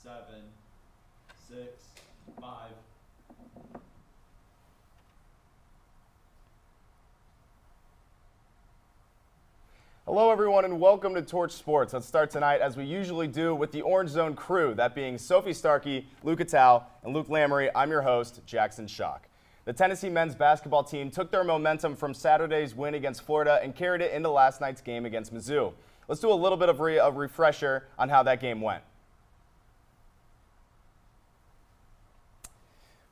7, 6, 5. Hello everyone and welcome to Torch Sports. Let's start tonight as we usually do with the Orange Zone crew, that being Sophie Starkey, Luke Attal, and Luke Lamery. I'm your host, Jackson Schock. The Tennessee men's basketball team took their momentum from Saturday's win against Florida and carried it into last night's game against Mizzou. Let's do a little bit of a refresher on how that game went.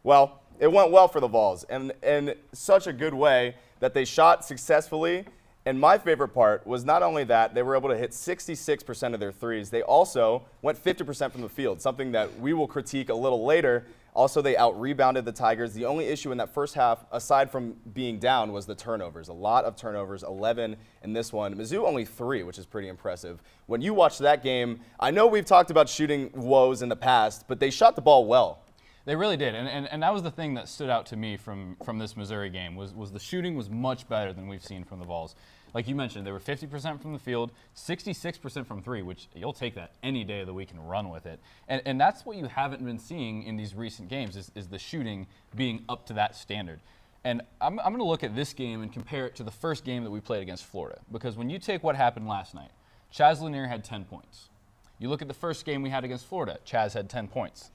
Well, it went well for the Vols, and in such a good way that they shot successfully. And my favorite part was not only that they were able to hit 66% of their threes, they also went 50% from the field, something that we will critique a little later. Also, they out-rebounded the Tigers. The only issue in that first half, aside from being down, was the turnovers. A lot of turnovers, 11 in this one. Mizzou only 3, which is pretty impressive. When you watch that game, I know we've talked about shooting woes in the past, but they shot the ball well. They really did, and that was the thing that stood out to me from this Missouri game was the shooting was much better than we've seen from the Vols. Like you mentioned, they were 50% from the field, 66% from three, which you'll take that any day of the week and run with it. And that's what you haven't been seeing in these recent games is the shooting being up to that standard. And I'm going to look at this game and compare it to the first game that we played against Florida, because when you take what happened last night, Chaz Lanier had 10 points. You look at the first game we had against Florida, Chaz had 10 points.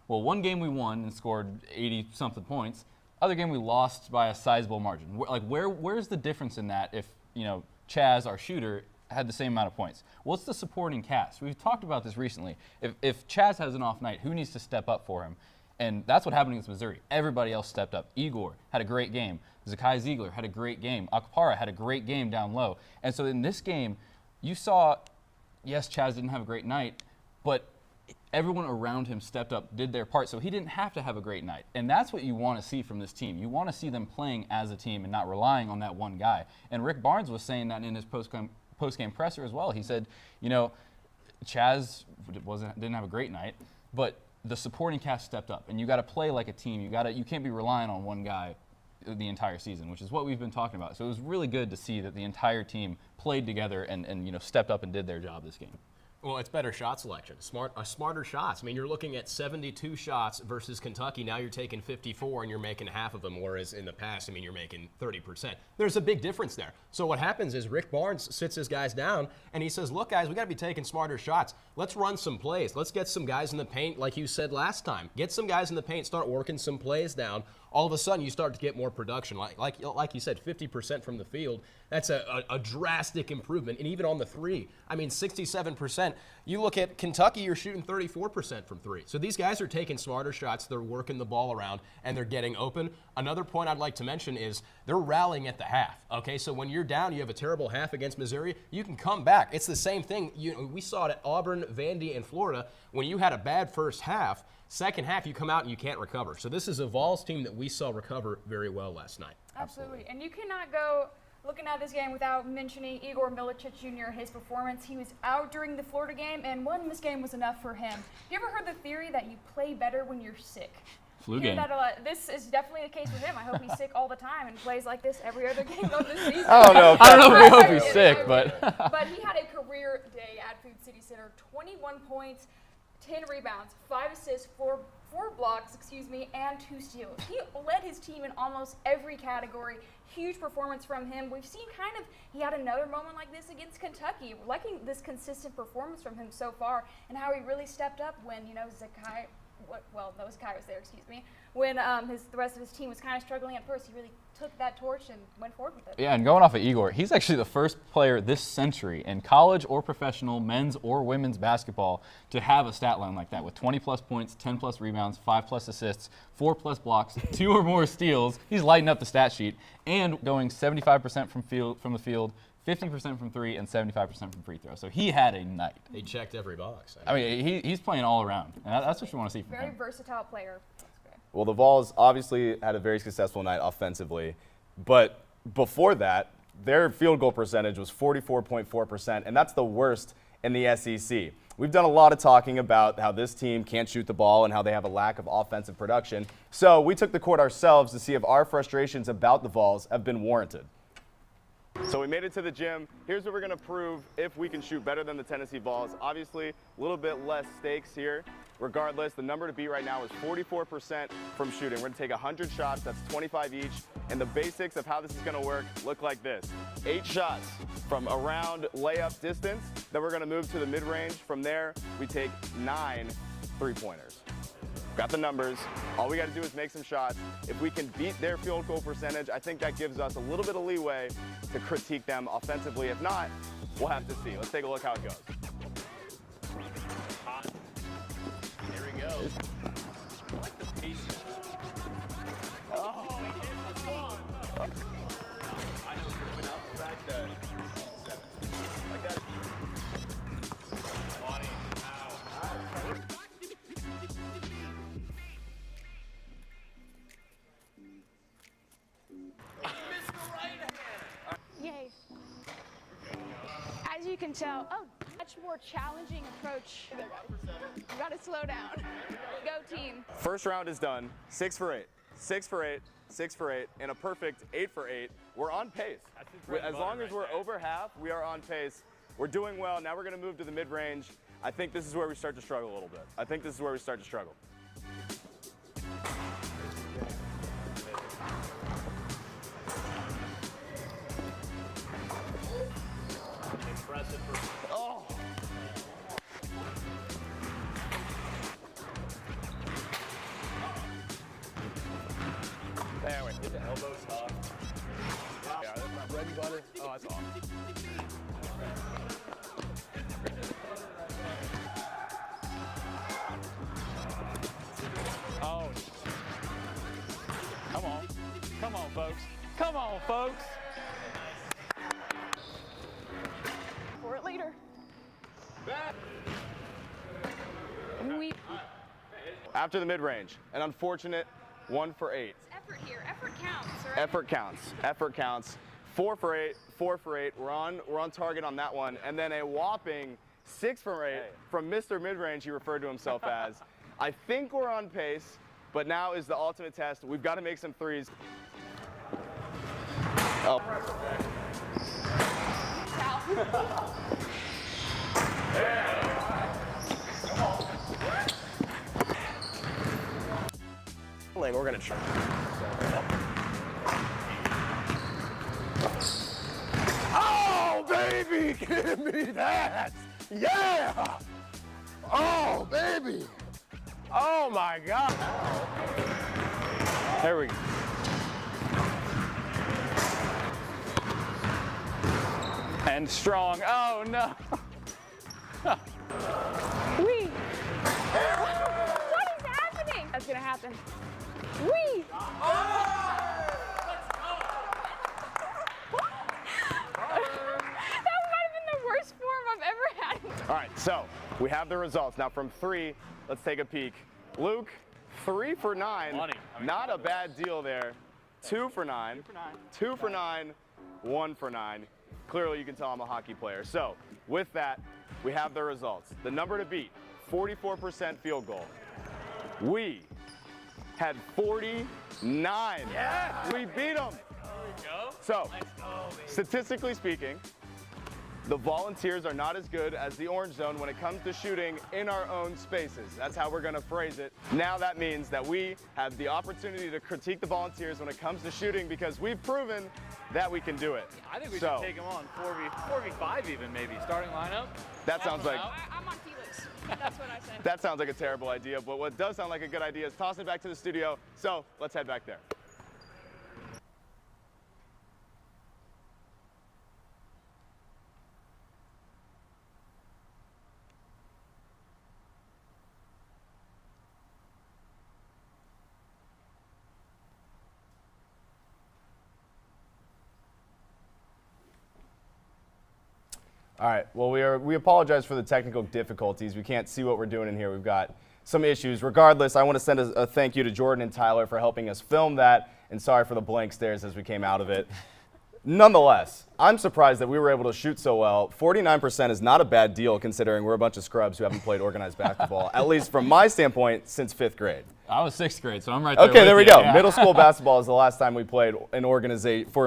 Well, one game we won and scored 80-something points. Other game we lost by a sizable margin. Where's the difference in that if, Chaz, our shooter, had the same amount of points? What's the supporting cast? We've talked about this recently. If Chaz has an off night, who needs to step up for him? And that's what happened against Missouri. Everybody else stepped up. Igor had a great game. Zakai Ziegler had a great game. Akpara had a great game down low. And so in this game, you saw, yes, Chaz didn't have a great night, but everyone around him stepped up, did their part, so he didn't have to have a great night. And that's what you want to see from this team. You want to see them playing as a team and not relying on that one guy. And Rick Barnes was saying that in his post-game presser as well. He said, Chaz didn't have a great night, but the supporting cast stepped up, and you got to play like a team. You can't be relying on one guy the entire season, which is what we've been talking about. So it was really good to see that the entire team played together and stepped up and did their job this game. Well, it's better shot selection, smarter shots. I mean, you're looking at 72 shots versus Kentucky. Now you're taking 54 and you're making half of them, whereas in the past, you're making 30%. There's a big difference there. So what happens is Rick Barnes sits his guys down and he says, look, guys, we got to be taking smarter shots. Let's run some plays. Let's get some guys in the paint, like you said last time. Get some guys in the paint, start working some plays down. All of a sudden, you start to get more production. Like you said, 50% from the field. That's a drastic improvement. And even on the three, 67%. You look at Kentucky, you're shooting 34% from three. So these guys are taking smarter shots. They're working the ball around, and they're getting open. Another point I'd like to mention is they're rallying at the half. Okay, so when you're down, you have a terrible half against Missouri, you can come back. It's the same thing. We saw it at Auburn, Vandy, and Florida. When you had a bad first half, second half, you come out and you can't recover. So this is a Vols team that we saw recover very well last night. Absolutely. And you cannot go looking at this game without mentioning Igor Milicic Jr., his performance. He was out during the Florida game, and one missed game was enough for him. You ever heard the theory that you play better when you're sick? Flu game. That a lot. This is definitely the case with him. I hope he's sick all the time and plays like this every other game of the season. I don't know if we hope he's sick, but. But he had a career day at Food City Center, 21 points, 10 rebounds, 5 assists, 4 blocks, and 2 steals. He led his team in almost every category. Huge performance from him. We've seen he had another moment like this against Kentucky. Liking this consistent performance from him so far and how he really stepped up when, Zakai was there, when the rest of his team was kind of struggling at first. He really took that torch and went forward with it. Yeah, and going off of Igor, he's actually the first player this century in college or professional, men's or women's basketball to have a stat line like that with 20-plus points, 10-plus rebounds, 5-plus assists, 4-plus blocks, 2 or more steals. He's lighting up the stat sheet and going 75% from the field, 50% from three, and 75% from free throw. So he had a night. He checked every box. He's playing all around, and that's what you want to see from him. Very versatile player. Well, the Vols obviously had a very successful night offensively, but before that, their field goal percentage was 44.4%, and that's the worst in the SEC. We've done a lot of talking about how this team can't shoot the ball and how they have a lack of offensive production. So we took the court ourselves to see if our frustrations about the Vols have been warranted. So we made it to the gym. Here's what we're gonna prove if we can shoot better than the Tennessee Vols. Obviously, a little bit less stakes here. Regardless, the number to beat right now is 44% from shooting. We're gonna take 100 shots, that's 25 each. And the basics of how this is gonna work look like this. 8 shots from around layup distance. Then we're gonna move to the mid-range. From there, we take 9 three-pointers. Got the numbers. All we got to do is make some shots. If we can beat their field goal percentage, I think that gives us a little bit of leeway to critique them offensively. If not, we'll have to see. Let's take a look how it goes. Here we go. I like the pace. Oh, he hit the one. I know you're coming out back there. 7. Like that. 20. Yay. As you can tell, much more challenging approach. You gotta slow down. Go team. First round is done. 6 for 8. 6 for 8. 6 for 8. And a perfect 8 for 8. We're on pace. As long as we're over half, we are on pace. We're doing well. Now we're going to move to the mid-range. I think this is where we start to struggle a little bit. I think this is where we start to struggle. Impressive for Oh! There we go. the elbow stop. Yeah, that's my bread and butter. Oh, that's awesome. Oh. Come on. Come on, folks. Come on, folks. For it later. We After the mid-range, an unfortunate 1 for 8. effort here. Effort counts, right? Effort counts. Effort counts. 4 for 8. 4 for 8. We're on target on that one. And then a whopping 6 for 8 from Mr. Midrange, he referred to himself as. I think we're on pace, but now is the ultimate test. We've got to make some threes. Oh. We're gonna try. Oh, baby, give me that. Yeah. Oh, baby. Oh my God! There we go. And strong. Oh, no. Wee. What is happening? That's gonna happen. Wee. That might have been the worst form I've ever had. All right, so we have the results. Now from 3, let's take a peek. Luke, 3 for 9. Money. Not a bad deal there. 2 for 9. 2 for 9. 1 for 9. Clearly you can tell I'm a hockey player. So with that, we have the results. The number to beat, 44% field goal. We had 49. Yeah! We beat them. So, statistically speaking, the Volunteers are not as good as the Orange Zone when it comes to shooting in our own spaces. That's how we're going to phrase it. Now that means that we have the opportunity to critique the Volunteers when it comes to shooting because we've proven that we can do it. I think we should take them on 4v5 even maybe. Starting lineup. That sounds like I'm on Felix. That's what I said. that sounds like a terrible idea, but what does sound like a good idea is toss it back to the studio. So let's head back there. All right, well, we apologize for the technical difficulties. We can't see what we're doing in here. We've got some issues. Regardless, I want to send a thank you to Jordan and Tyler for helping us film that, and sorry for the blank stares as we came out of it. Nonetheless, I'm surprised that we were able to shoot so well. 49% is not a bad deal considering we're a bunch of scrubs who haven't played organized basketball, at least from my standpoint, since 5th grade. I was 6th grade, so I'm right there. Okay, there we with you, go. yeah. Middle school basketball is the last time we played for an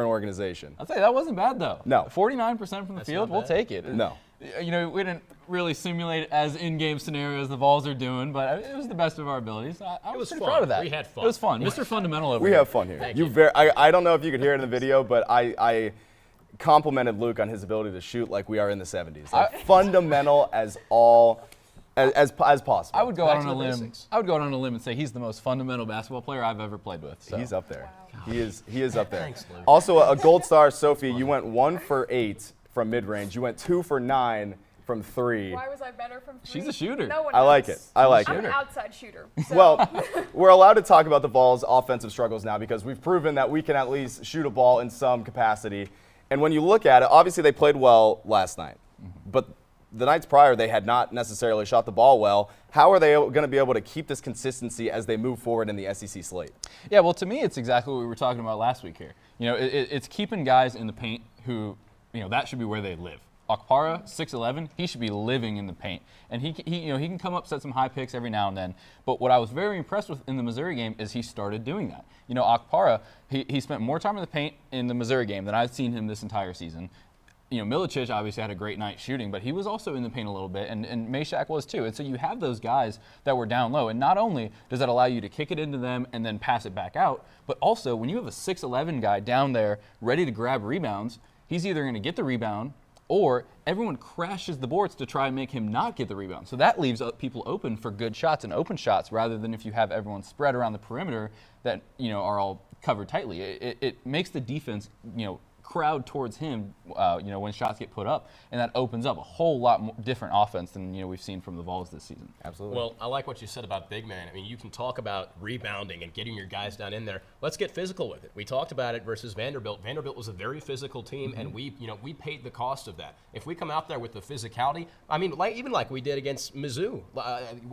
organization. I'll tell you, that wasn't bad, though. No. 49% from the field, we'll take it. No. You know, we didn't really simulate as in-game scenarios the Vols are doing, but it was the best of our abilities. I was was pretty fun. proud of that. We had fun. It was fun. Mr. Fundamental over We here. have fun here. Thank You you. I don't know if you could hear it in the video, but I complimented Luke on his ability to shoot like we are in the 70s. Like fundamental as possible. I would go Back out to on a the limb. basics. I would go out on a lim and say he's the most fundamental basketball player I've ever played with. So. He's up there. He is up there. Thanks, Luke. Also, a gold star, Sophie. You went 1 for 8 from mid-range. You went 2 for 9 from 3. Why was I better from 3? She's a shooter. No one I like knows. it. I like I'm it. an outside shooter. So. Well, we're allowed to talk about the Vols' offensive struggles now because we've proven that we can at least shoot a ball in some capacity. And when you look at it, obviously they played well last night, but the nights prior they had not necessarily shot the ball well. How are they going to be able to keep this consistency as they move forward in the SEC slate? Yeah, well, to me, it's exactly what we were talking about last week here. You know, it's keeping guys in the paint who, you know, that should be where they live. Akpara, 6'11", he should be living in the paint. And he can come up, set some high picks every now and then. But what I was very impressed with in the Missouri game is he started doing that. You know, Akpara, he spent more time in the paint in the Missouri game than I've seen him this entire season. You know, Milicic obviously had a great night shooting, but he was also in the paint a little bit, and Meshack was too. And so you have those guys that were down low, and not only does that allow you to kick it into them and then pass it back out, but also when you have a 6'11" guy down there ready to grab rebounds, he's either going to get the rebound or everyone crashes the boards to try and make him not get the rebound. So that leaves people open for good shots and open shots rather than if you have everyone spread around the perimeter that, you know, are all covered tightly. It makes the defense, you know, crowd towards him, you know, when shots get put up, and that opens up a whole lot more different offense than, you know, we've seen from the Vols this season. Absolutely. Well, I like what you said about big man. I mean, you can talk about rebounding and getting your guys down in there. Let's get physical with it. We talked about it versus Vanderbilt. Vanderbilt was a very physical team, and we paid the cost of that. If we come out there with the physicality, I mean, even like we did against Mizzou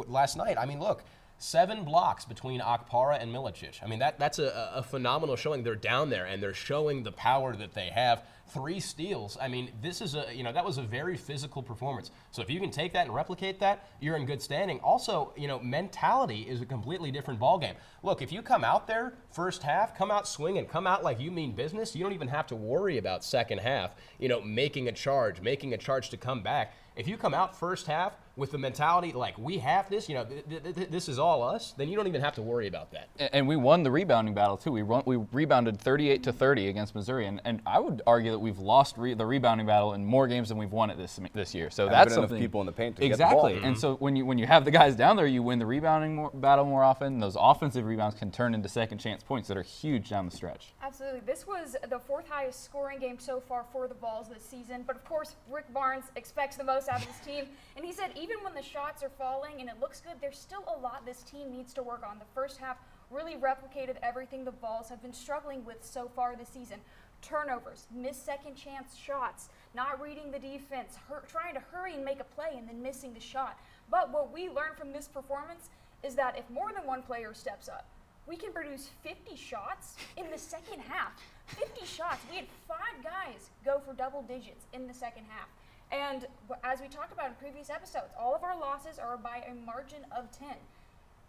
last night. I mean, look. 7 blocks between Akpara and Milicic. I mean, that's a phenomenal showing. They're down there, and they're showing the power that they have. 3 steals. I mean, this is that was a very physical performance. So if you can take that and replicate that, you're in good standing. Also, you know, mentality is a completely different ballgame. Look, if you come out there first half, come out swinging, come out like you mean business, you don't even have to worry about second half, you know, making a charge to come back. If you come out first half with the mentality like we have this, you know, this is all us, then you don't even have to worry about that. And we won the rebounding battle too. We rebounded 38-30 against Missouri, and I would argue that we've lost the rebounding battle in more games than we've won it this year. So that's enough something. people in the paint to exactly. get the ball. And so when you have the guys down there, you win the rebounding battle more often. Those offensive rebounds can turn into second chance points that are huge down the stretch. Absolutely. This was the 4th highest scoring game so far for the Vols this season. But of course, Rick Barnes expects the most out of his team. And he said even when the shots are falling and it looks good, there's still a lot this team needs to work on. The first half really replicated everything the Vols have been struggling with so far this season. Turnovers, missed second chance shots, not reading the defense, trying to hurry and make a play and then missing the shot. But what we learned from this performance is that if more than one player steps up, we can produce 50 shots in the second half. 50 shots. We had 5 guys go for double digits in the second half. And as we talked about in previous episodes, all of our losses are by a margin of 10.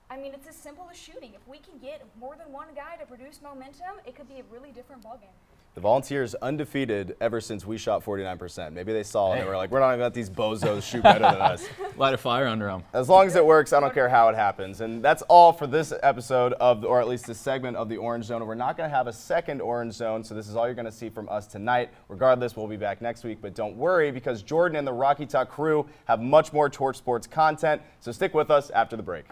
I mean, it's as simple as shooting. If we can get more than one guy to produce momentum, it could be a really different ballgame. The Volunteers undefeated ever since we shot 49%. Maybe they saw it and they were like, we're not going to let these bozos shoot better than us. Light a fire under them. As long as it works, I don't care how it happens. And that's all for this episode or at least this segment of the Orange Zone. We're not going to have a second Orange Zone, so this is all you're going to see from us tonight. Regardless, we'll be back next week, but don't worry because Jordan and the Rocky Talk crew have much more Torch Sports content, so stick with us after the break.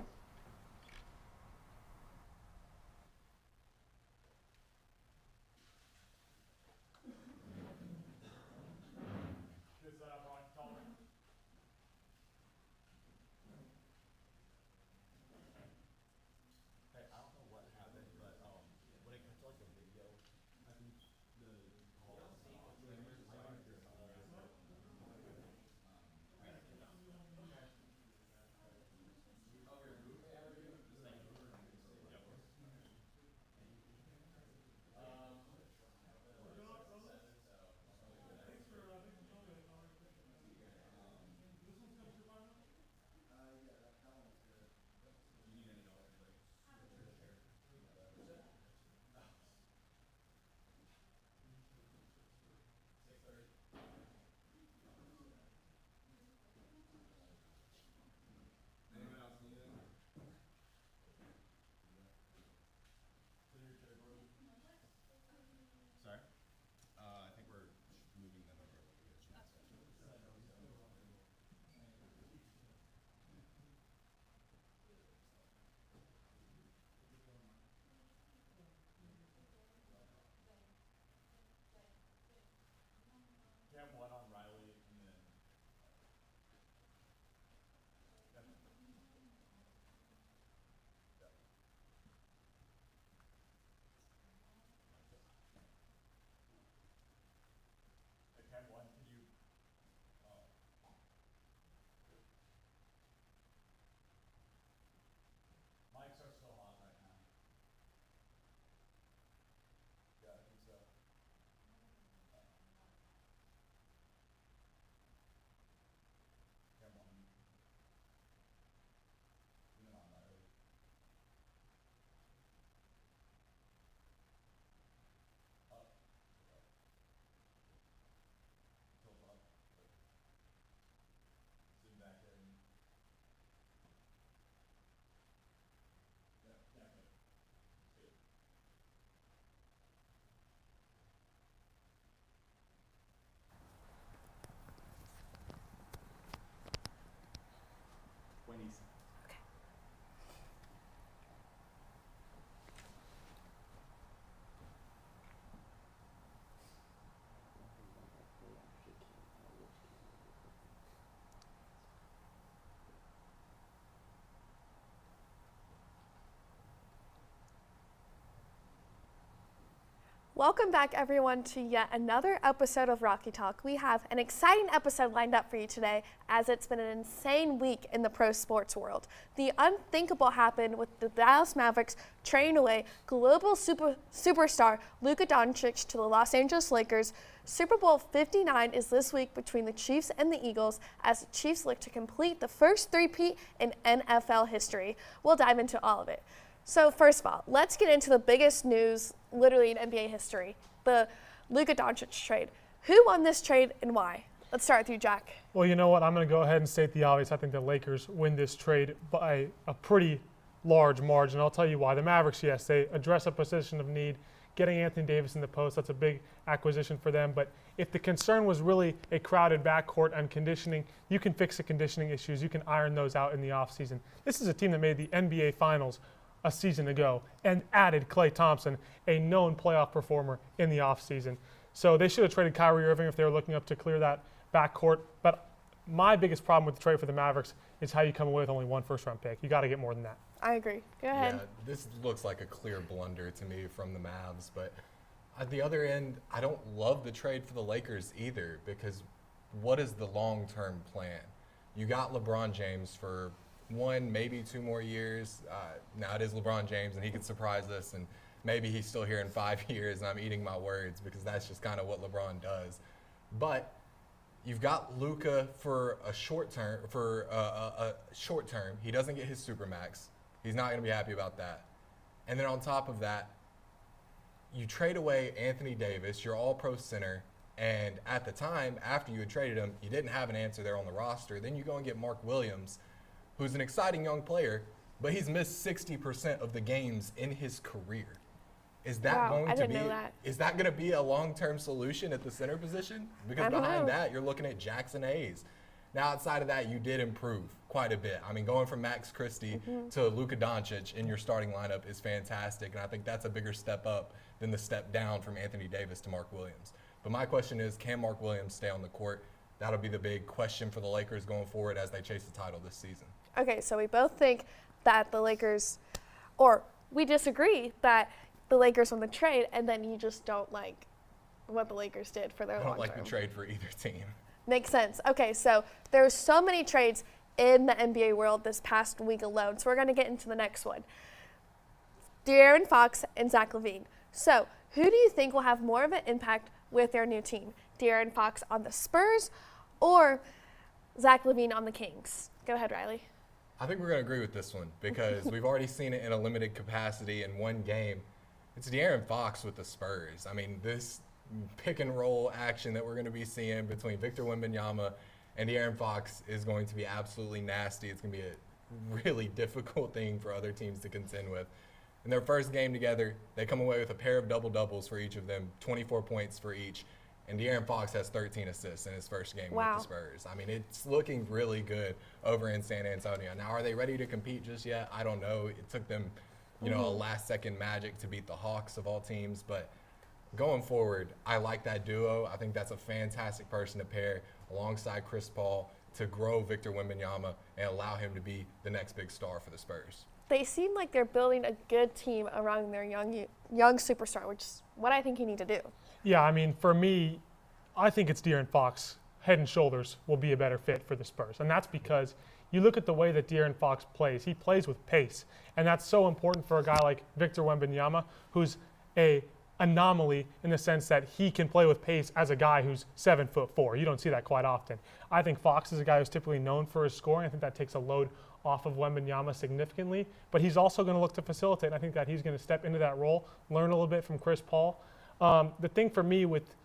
Welcome back, everyone, to yet another episode of Rocky Talk. We have an exciting episode lined up for you today, as it's been an insane week in the pro sports world. The unthinkable happened with the Dallas Mavericks trading away global superstar Luka Doncic to the Los Angeles Lakers. Super Bowl 59 is this week between the Chiefs and the Eagles, as the Chiefs look to complete the first three-peat in NFL history. We'll dive into all of it. So first of all, let's get into the biggest news literally in NBA history, the Luka Doncic trade. Who won this trade and why? Let's start with you, Jack. Well, you know what? I'm going to go ahead and state the obvious. I think the Lakers win this trade by a pretty large margin. I'll tell you why. The Mavericks, yes, they address a position of need. Getting Anthony Davis in the post, that's a big acquisition for them. But if the concern was really a crowded backcourt and conditioning, you can fix the conditioning issues. You can iron those out in the offseason. This is a team that made the NBA Finals a season ago and added Klay Thompson, a known playoff performer, in the offseason. So they should have traded Kyrie Irving if they were looking up to clear that backcourt. But my biggest problem with the trade for the Mavericks is how you come away with only one first-round pick. You got to get more than that. I agree. Go ahead. Yeah, this looks like a clear blunder to me from the Mavs. But at the other end, I don't love the trade for the Lakers either, because what is the long-term plan? You got LeBron James for 1, maybe 2 more years. Now it is LeBron James, and he could surprise us, and maybe he's still here in 5 years, and I'm eating my words because that's just kind of what LeBron does. But you've got Luka for a short term. He doesn't get his supermax. He's not going to be happy about that. And then on top of that, you trade away Anthony Davis, your all-pro center, and at the time, after you had traded him, you didn't have an answer there on the roster. Then you go and get Mark Williams, who's an exciting young player, but he's missed 60% of the games in his career. Is that Is that going to be a long-term solution at the center position? Because behind that, you're looking at Jackson Hayes. Now, outside of that, you did improve quite a bit. I mean, going from Max Christie to Luka Doncic in your starting lineup is fantastic, and I think that's a bigger step up than the step down from Anthony Davis to Mark Williams. But my question is, can Mark Williams stay on the court? That'll be the big question for the Lakers going forward as they chase the title this season. Okay, so we both think that the Lakers, or we disagree that the Lakers won the trade, and then you just don't like what the Lakers did for their long term. I don't like the trade for either team. Makes sense. Okay, so there's so many trades in the NBA world this past week alone, so we're going to get into the next one. De'Aaron Fox and Zach LaVine. So who do you think will have more of an impact with their new team? De'Aaron Fox on the Spurs or Zach LaVine on the Kings? Go ahead, Riley. I think we're going to agree with this one because we've already seen it in a limited capacity in one game. It's De'Aaron Fox with the Spurs. I mean, this pick and roll action that we're going to be seeing between Victor Wembanyama and De'Aaron Fox is going to be absolutely nasty. It's going to be a really difficult thing for other teams to contend with. In their first game together, they come away with a pair of double-doubles for each of them, 24 points for each. And De'Aaron Fox has 13 assists in his first game with the Spurs. I mean, it's looking really good over in San Antonio. Now, are they ready to compete just yet? I don't know. It took them, a last-second magic to beat the Hawks of all teams. But going forward, I like that duo. I think that's a fantastic person to pair alongside Chris Paul to grow Victor Wembanyama and allow him to be the next big star for the Spurs. They seem like they're building a good team around their young superstar, which is what I think you need to do. Yeah, I mean, for me, I think it's De'Aaron Fox, head and shoulders, will be a better fit for the Spurs. And that's because you look at the way that De'Aaron Fox plays. He plays with pace. And that's so important for a guy like Victor Wembanyama, who's a anomaly in the sense that he can play with pace as a guy who's 7'4". You don't see that quite often. I think Fox is a guy who's typically known for his scoring. I think that takes a load off of Wembanyama significantly. But he's also going to look to facilitate. And I think that he's going to step into that role, learn a little bit from Chris Paul. The thing for me with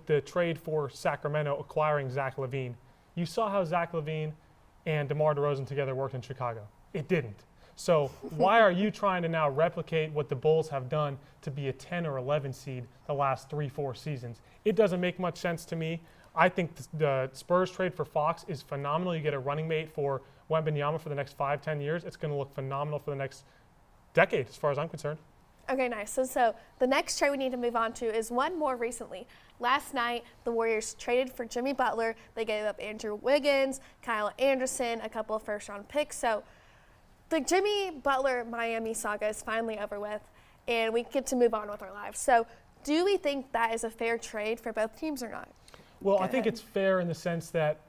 the trade for Sacramento acquiring Zach LaVine, you saw how Zach LaVine and DeMar DeRozan together worked in Chicago. It didn't. So why are you trying to now replicate what the Bulls have done to be a 10 or 11 seed the last 3-4 seasons? It doesn't make much sense to me. I think the Spurs trade for Fox is phenomenal. You get a running mate for Wembanyama for the next 5-10 years. It's going to look phenomenal for the next decade as far as I'm concerned. Okay, nice. So the next trade we need to move on to is one more recently. Last night, the Warriors traded for Jimmy Butler. They gave up Andrew Wiggins, Kyle Anderson, a couple of first-round picks. So the Jimmy Butler Miami saga is finally over with, and we get to move on with our lives. So do we think that is a fair trade for both teams or not? Well, Go I think ahead. it's fair in the sense that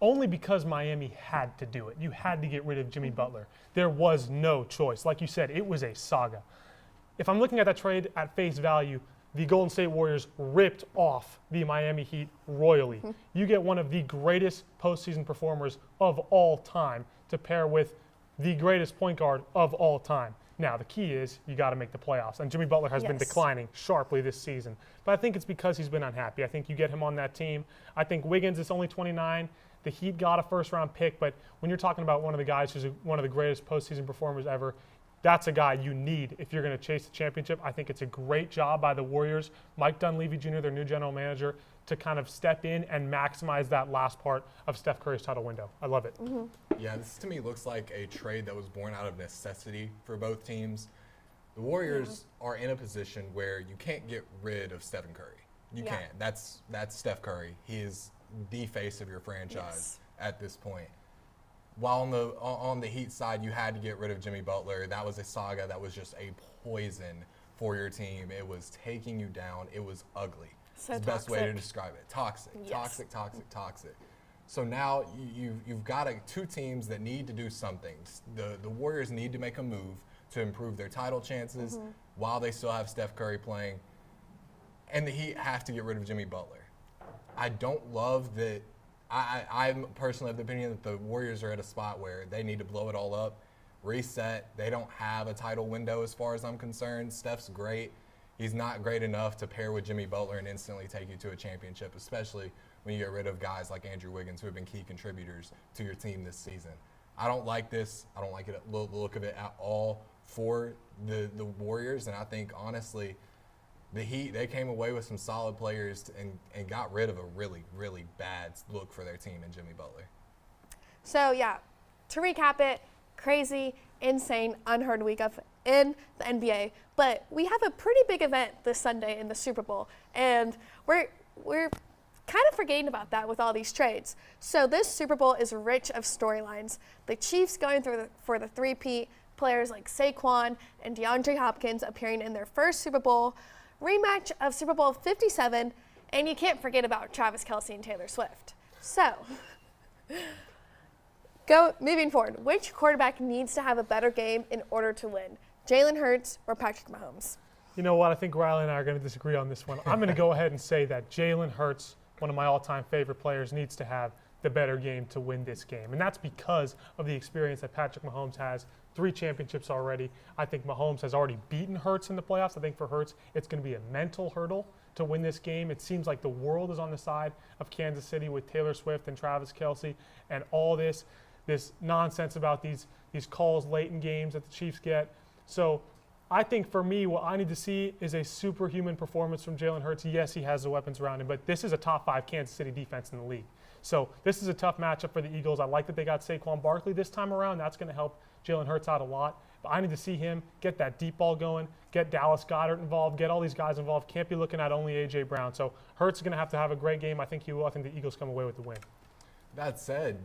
only because Miami had to do it. You had to get rid of Jimmy Butler. There was no choice. Like you said, it was a saga. If I'm looking at that trade at face value, the Golden State Warriors ripped off the Miami Heat royally. You get one of the greatest postseason performers of all time to pair with the greatest point guard of all time. Now, the key is you got to make the playoffs. And Jimmy Butler has been Yes. declining sharply this season. But I think it's because he's been unhappy. I think you get him on that team. I think Wiggins is only 29. The Heat got a first-round pick. But when you're talking about one of the guys who's one of the greatest postseason performers ever, that's a guy you need if you're going to chase the championship. I think it's a great job by the Warriors, Mike Dunleavy Jr., their new general manager, to kind of step in and maximize that last part of Steph Curry's title window. I love it. Yeah, this to me looks like a trade that was born out of necessity for both teams. The Warriors are in a position where you can't get rid of Stephen Curry. You Yeah. can't. That's Steph Curry. He is the face of your franchise at this point. While on the Heat side, you had to get rid of Jimmy Butler. That was a saga that was just a poison for your team. It was taking you down. It was ugly. So It's the best way to toxic. describe it. Toxic, Yes. toxic, toxic, toxic. So now you've got two teams that need to do something. The Warriors need to make a move to improve their title chances while they still have Steph Curry playing. And the Heat have to get rid of Jimmy Butler. I don't love that. I'm personally of the opinion that the Warriors are at a spot where they need to blow it all up, reset. They don't have a title window as far as I'm concerned. Steph's great. He's not great enough to pair with Jimmy Butler and instantly take you to a championship, especially when you get rid of guys like Andrew Wiggins, who have been key contributors to your team this season. I don't like this. I don't like it, the look of it at all for the Warriors. And I think, honestly, the Heat, they came away with some solid players and got rid of a really, really bad look for their team in Jimmy Butler. So, yeah, to recap it, crazy, insane, unheard week in the NBA. But we have a pretty big event this Sunday in the Super Bowl, and we're kind of forgetting about that with all these trades. So this Super Bowl is rich of storylines. The Chiefs going through for the three-peat, players like Saquon and DeAndre Hopkins appearing in their first Super Bowl, rematch of Super Bowl 57, and you can't forget about Travis Kelce and Taylor Swift. So, moving forward, which quarterback needs to have a better game in order to win? Jalen Hurts or Patrick Mahomes? You know what? I think Riley and I are going to disagree on this one. I'm going to go ahead and say that Jalen Hurts, one of my all-time favorite players, needs to have the better game to win this game. And that's because of the experience that Patrick Mahomes has. 3 championships already. I think Mahomes has already beaten Hurts in the playoffs. I think for Hurts, it's going to be a mental hurdle to win this game. It seems like the world is on the side of Kansas City with Taylor Swift and Travis Kelce and all this nonsense about these calls late in games that the Chiefs get. So I think for me, what I need to see is a superhuman performance from Jalen Hurts. Yes, he has the weapons around him, but this is a top 5 Kansas City defense in the league. So this is a tough matchup for the Eagles. I like that they got Saquon Barkley this time around. That's going to help Jalen Hurts out a lot. But I need to see him get that deep ball going, get Dallas Goedert involved, get all these guys involved. Can't be looking at only A.J. Brown. So Hurts is going to have a great game. I think he will. I think the Eagles come away with the win. That said,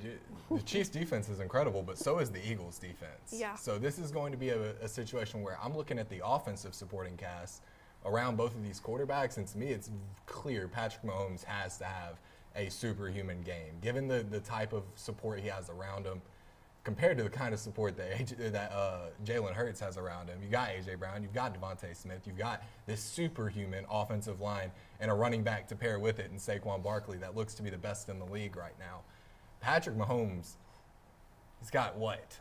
the Chiefs' defense is incredible, but so is the Eagles' defense. Yeah. So this is going to be a situation where I'm looking at the offensive supporting cast around both of these quarterbacks, and to me it's clear Patrick Mahomes has to have a superhuman game. Given the type of support he has around him, compared to the kind of support that Jalen Hurts has around him. You got A.J. Brown, you've got Devontae Smith, you've got this superhuman offensive line and a running back to pair with it in Saquon Barkley that looks to be the best in the league right now. Patrick Mahomes, he's got what?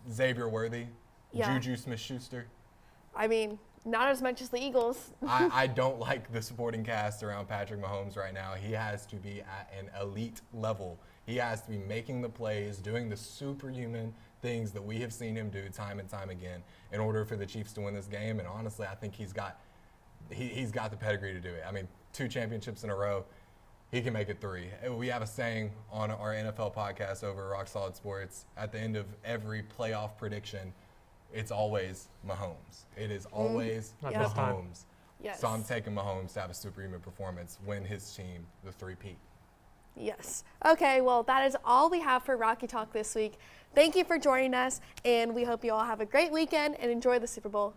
Xavier Worthy, Yeah. Juju Smith-Schuster. I mean, not as much as the Eagles. I don't like the supporting cast around Patrick Mahomes right now. He has to be at an elite level. He has to be making the plays, doing the superhuman things that we have seen him do time and time again in order for the Chiefs to win this game. And honestly, I think he's got the pedigree to do it. I mean, 2 championships in a row. He can make it 3. We have a saying on our NFL podcast over Rock Solid Sports. At the end of every playoff prediction, it's always Mahomes. It is always Not this time. Mahomes. Yes. So I'm taking Mahomes to have a superhuman performance, win his team the 3-peat. Yes. Okay, well, that is all we have for Rocky Talk this week. Thank you for joining us, and we hope you all have a great weekend and enjoy the Super Bowl.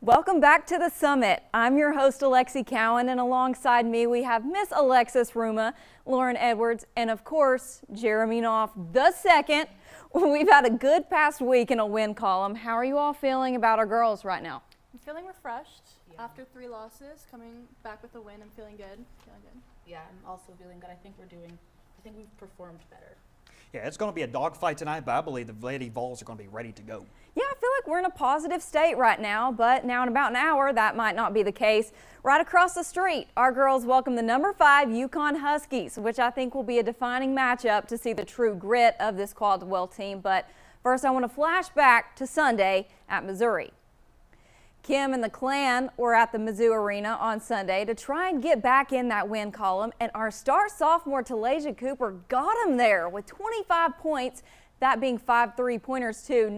Welcome back to the Summit. I'm your host, Alexi Cowan, and alongside me we have Miss Alexis Ruma, Lauren Edwards, and of course, Jeremy Knopf II. We've had a good past week in a win column. How are you all feeling about our girls right now? I'm feeling refreshed after 3 losses, coming back with a win. I'm feeling good. Yeah, I'm also feeling good. I think we've performed better. Yeah, it's going to be a dogfight tonight, but I believe the Lady Vols are going to be ready to go. Yeah, I feel like we're in a positive state right now, but now in about an hour, that might not be the case. Right across the street, our girls welcome the number 5 UConn Huskies, which I think will be a defining matchup to see the true grit of this Caldwell team. But first, I want to flash back to Sunday at Missouri. Kim and the Clan were at the Mizzou Arena on Sunday to try and get back in that win column, and our star sophomore Talasia Cooper got them there with 25 points, that being 5 3-pointers too,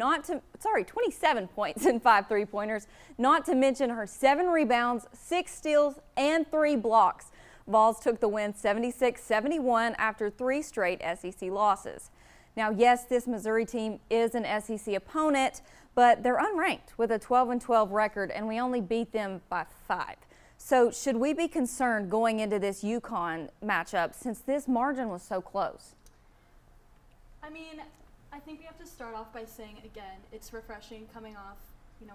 27 points and 5 3-pointers, not to mention her 7 rebounds, 6 steals, and 3 blocks. Vols took the win 76-71 after 3 straight SEC losses. Now, yes, this Missouri team is an SEC opponent, but they're unranked with a 12-12 record, and we only beat them by 5. So should we be concerned going into this UConn matchup since this margin was so close? I mean, I think we have to start off by saying, again, it's refreshing coming off, we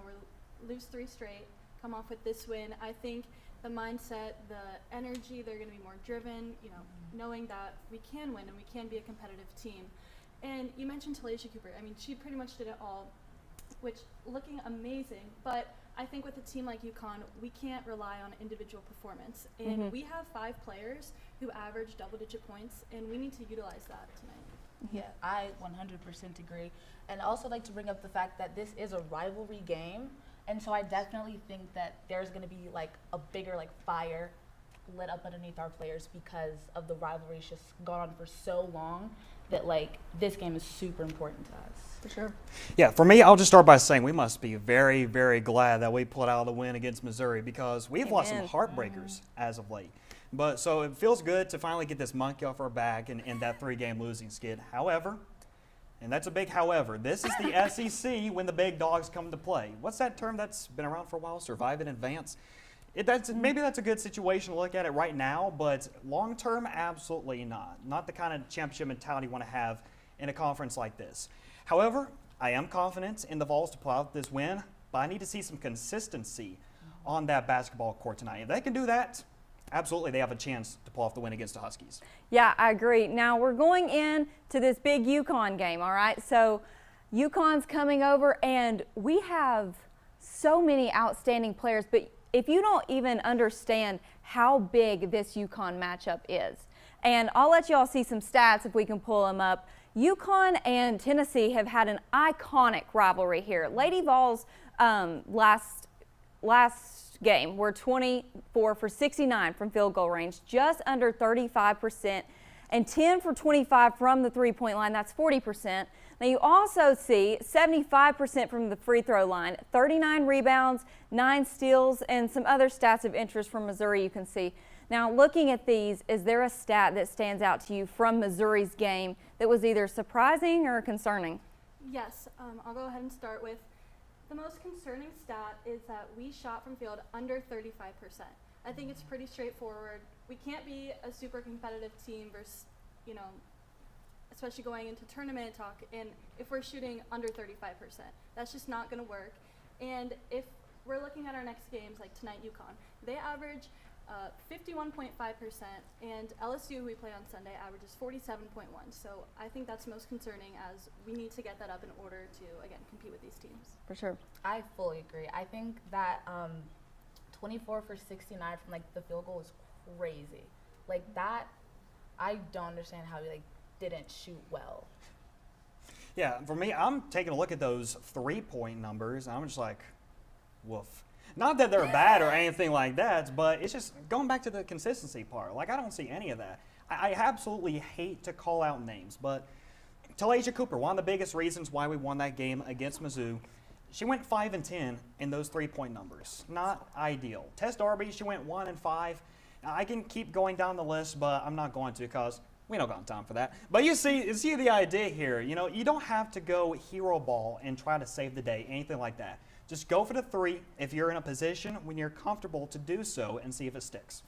lose 3 straight, come off with this win. I think the mindset, the energy, they're going to be more driven, knowing that we can win and we can be a competitive team. And you mentioned Talasia Cooper. I mean, she pretty much did it all, which looking amazing. But I think with a team like UConn, we can't rely on individual performance. And we have 5 players who average double-digit points, and we need to utilize that tonight. Yeah, I 100% agree. And I also like to bring up the fact that this is a rivalry game. And so I definitely think that there's going to be like a bigger fire lit up underneath our players because of the rivalry's just gone on for so long that this game is super important to us. For sure. Yeah, for me, I'll just start by saying we must be very, very glad that we pulled out the win against Missouri because we've lost some heartbreakers as of late. But so it feels good to finally get this monkey off our back in that 3-game losing skid. However, and that's a big however, this is the SEC when the big dogs come to play. What's that term that's been around for a while? Survive in advance? Maybe that's a good situation to look at it right now, but long term, absolutely not. Not the kind of championship mentality you want to have in a conference like this. However, I am confident in the Vols to pull out this win, but I need to see some consistency on that basketball court tonight. If they can do that, absolutely they have a chance to pull off the win against the Huskies. Yeah, I agree. Now we're going in to this big UConn game, all right? So UConn's coming over, and we have so many outstanding players, but if you don't even understand how big this UConn matchup is, and I'll let you all see some stats if we can pull them up. UConn and Tennessee have had an iconic rivalry here. Lady Vols last game were 24 for 69 from field goal range, just under 35%, and 10 for 25 from the three-point line. That's 40%. Now you also see 75% from the free throw line, 39 rebounds, 9 steals, and some other stats of interest from Missouri you can see. Now looking at these, is there a stat that stands out to you from Missouri's game that was either surprising or concerning? Yes, I'll go ahead and start with the most concerning stat is that we shot from field under 35%. I think it's pretty straightforward. We can't be a super competitive team versus, especially going into tournament talk, and if we're shooting under 35%, that's just not going to work. And if we're looking at our next games, like tonight UConn, they average 51.5%, and LSU, who we play on Sunday, averages 47.1. So I think that's most concerning, as we need to get that up in order to, again, compete with these teams. For sure. I fully agree. I think that 24 for 69 from the field goal is crazy. That, I don't understand how we didn't shoot well. Yeah, for me, I'm taking a look at those 3-point numbers, and I'm just like, woof. Not that they're bad or anything like that, but it's just going back to the consistency part. I don't see any of that. I absolutely hate to call out names, but Talasia Cooper, one of the biggest reasons why we won that game against Mizzou, she went 5 and 10 in those 3-point numbers. Not ideal. Tess Darby, she went 1 and 5. I can keep going down the list, but I'm not going to because we don't got time for that. But you see the idea here. You don't have to go hero ball and try to save the day, anything like that. Just go for the three if you're in a position when you're comfortable to do so and see if it sticks.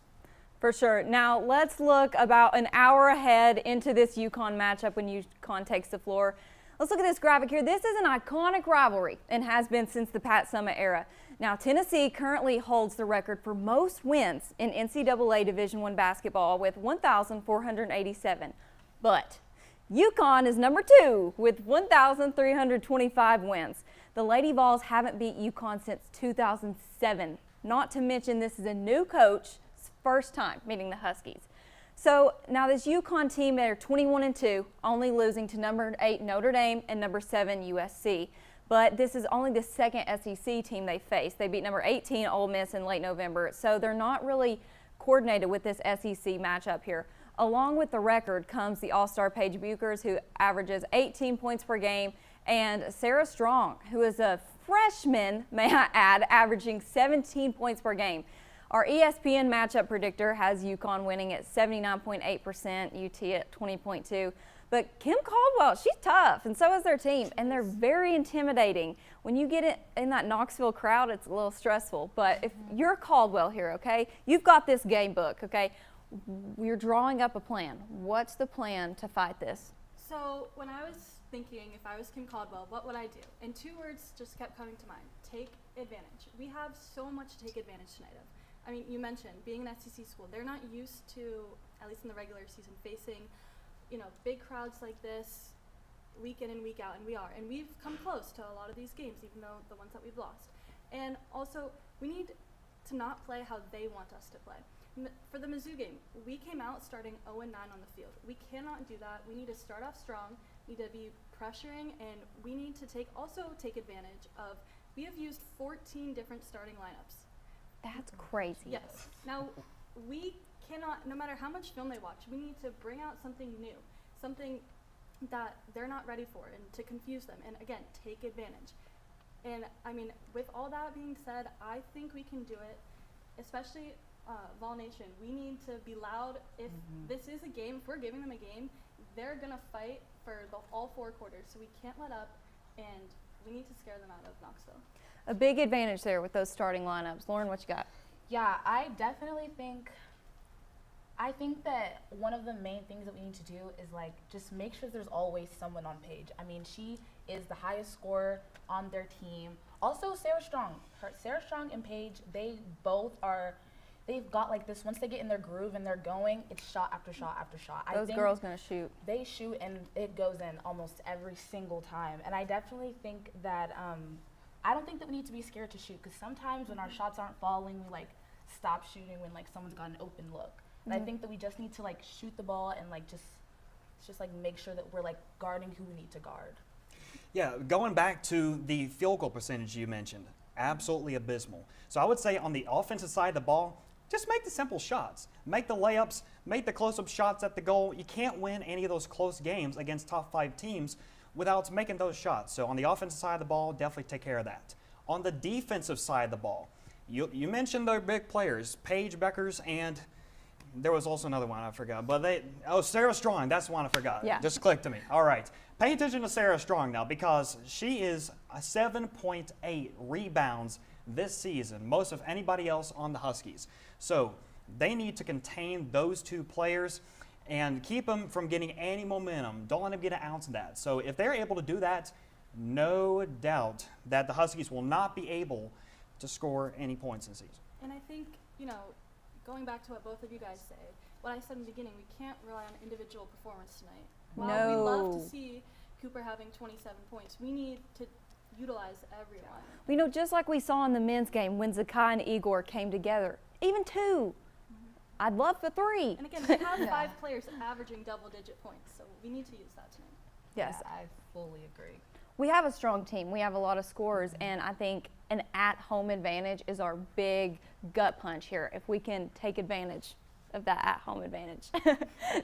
For sure. Now let's look about an hour ahead into this UConn matchup when UConn takes the floor. Let's look at this graphic here. This is an iconic rivalry and has been since the Pat Summitt era. Now Tennessee currently holds the record for most wins in NCAA Division I basketball with 1,487. But UConn is number 2 with 1,325 wins. The Lady Vols haven't beat UConn since 2007. Not to mention this is a new coach's first time meeting the Huskies. So now this UConn team, they're 21-2, only losing to number 8 Notre Dame and number 7 USC. But this is only the second SEC team they face. They beat number 18 Ole Miss in late November, so they're not really coordinated with this SEC matchup here. Along with the record comes the all-star Paige Buchers, who averages 18 points per game, and Sarah Strong, who is a freshman, may I add, averaging 17 points per game. Our ESPN matchup predictor has UConn winning at 79.8%, UT at 20.2%. But Kim Caldwell, she's tough, and so is their team, and they're very intimidating. When you get it in that Knoxville crowd, it's a little stressful. But if you're Caldwell here, okay, you've got this game book, okay? We're drawing up a plan. What's the plan to fight this? So when I was thinking if I was Kim Caldwell, what would I do? And 2 words just kept coming to mind. Take advantage. We have so much to take advantage tonight of. I mean, you mentioned being an SEC school. They're not used to, at least in the regular season, facing, you know, big crowds like this week in and week out, and we are. And we've come close to a lot of these games, even though the ones that we've lost. And also, we need to not play how they want us to play. For the Mizzou game, we came out starting 0-9 on the field. We cannot do that. We need to start off strong, need to be pressuring, and we need to take advantage of, we have used 14 different starting lineups. That's crazy. Yes. Now, we cannot, no matter how much film they watch, we need to bring out something new, something that they're not ready for, and to confuse them, and again, take advantage. And I mean, with all that being said, I think we can do it, especially Vol Nation. We need to be loud. If this is a game, if we're giving them a game, they're going to fight for all 4 quarters, so we can't let up, and we need to scare them out of Knoxville. A big advantage there with those starting lineups. Lauren, what you got? Yeah, I definitely think that one of the main things that we need to do is like just make sure there's always someone on Paige. I mean, she is the highest scorer on their team. Also, Sarah Strong. Sarah Strong and Paige, they've got like this, once they get in their groove and they're going, it's shot after shot after shot. Those girls gonna shoot. They shoot and it goes in almost every single time. And I definitely think that, I don't think that we need to be scared to shoot, because sometimes when our shots aren't falling, we like stop shooting when like someone's got an open look. And I think that we just need to like shoot the ball and like just like make sure that we're like guarding who we need to guard. Yeah, going back to the field goal percentage you mentioned, absolutely abysmal. So I would say on the offensive side of the ball, just make the simple shots. Make the layups, make the close-up shots at the goal. You can't win any of those close games against top 5 teams without making those shots. So on the offensive side of the ball, definitely take care of that. On the defensive side of the ball, you mentioned their big players, Paige Buchers, and there was also another one I forgot. But Sarah Strong, that's the one I forgot. Yeah. Just clicked to me. All right. Pay attention to Sarah Strong now, because she is a 7.8 rebounds this season, most of anybody else on the Huskies. So they need to contain those 2 players and keep them from getting any momentum. Don't let them get an ounce of that. So if they're able to do that, no doubt that the Huskies will not be able to score any points this season. And I think, you know, going back to what both of you guys say, what I said in the beginning, we can't rely on individual performance tonight. While we love to see Cooper having 27 points, we need to utilize everyone. You know, just like we saw in the men's game when Zakai and Igor came together, even 2. I'd love for 3. And again, we have 5 players averaging double-digit points, so we need to use that tonight. Yes. Yeah, I fully agree. We have a strong team. We have a lot of scorers, and I think an at-home advantage is our big gut punch here, if we can take advantage of that at-home advantage.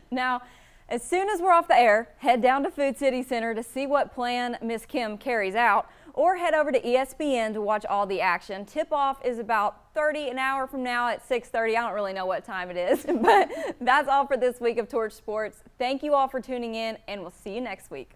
Now, as soon as we're off the air, head down to Food City Center to see what plan Miss Kim carries out, or head over to ESPN to watch all the action. Tip-off is about an hour from now at 6:30. I don't really know what time it is, but that's all for this week of Torch Sports. Thank you all for tuning in, and we'll see you next week.